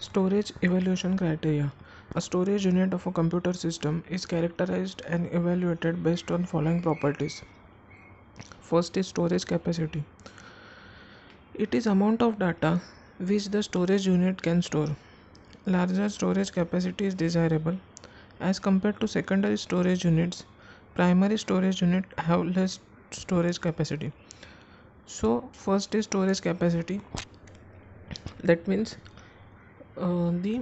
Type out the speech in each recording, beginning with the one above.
Storage evaluation criteria. A storage unit of a computer system is characterized and evaluated based on following properties. First is storage capacity. It is amount of data which the storage unit can store. Larger storage capacity is desirable as compared to secondary storage units. Primary storage unit have less storage capacity. So first is storage capacity. That means the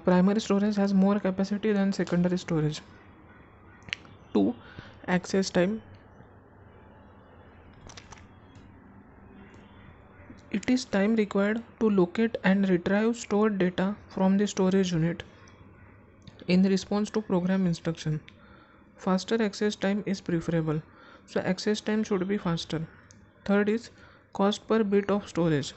primary storage has more capacity than secondary storage. 2. Access time. It is time required to locate and retrieve stored data from the storage unit in response to program instruction. Faster access time is preferable, so access time should be faster. Third is cost per bit of storage.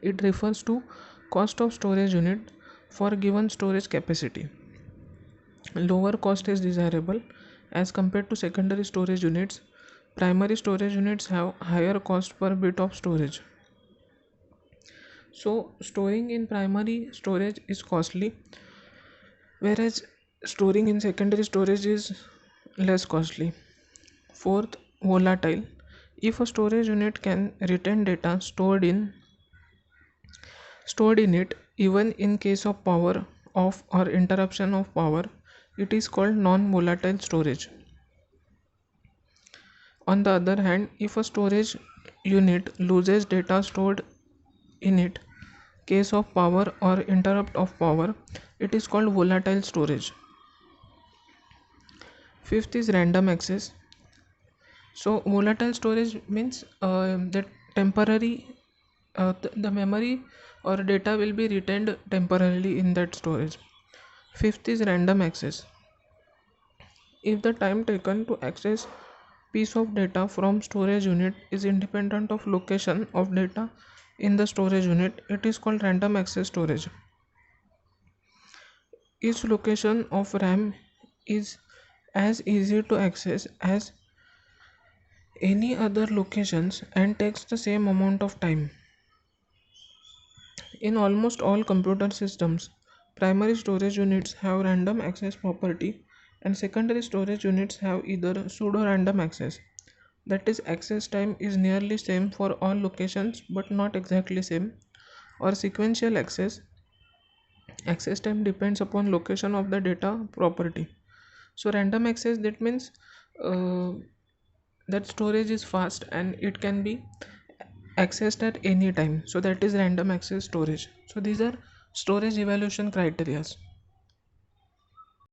It refers to cost of storage unit for given storage capacity. Lower cost is desirable as compared to secondary storage units. Primary storage units have higher cost per bit of storage. So storing in primary storage is costly, whereas storing in secondary storage is less costly. Fourth, volatile. If a storage unit can retain data stored in it even in case of power off or interruption of power, it is called non-volatile storage. On the other hand, if a storage unit loses data stored in it case of power or interrupt of power, it is called volatile storage. Fifth is random access. So volatile storage means that temporary the memory or data will be retained temporarily in that storage. Fifth is random access. If the time taken to access piece of data from storage unit is independent of location of data in the storage unit, it is called random access storage. Each location of RAM is as easy to access as any other locations and takes the same amount of time. In almost all computer systems, primary storage units have random access property and secondary storage units have either pseudo-random access. That is, access time is nearly same for all locations but not exactly same. Or sequential access time depends upon location of the data property. So random access, that means uh, that storage is fast and it can be accessed at any time, so that is random access storage. So these are storage evaluation criterias.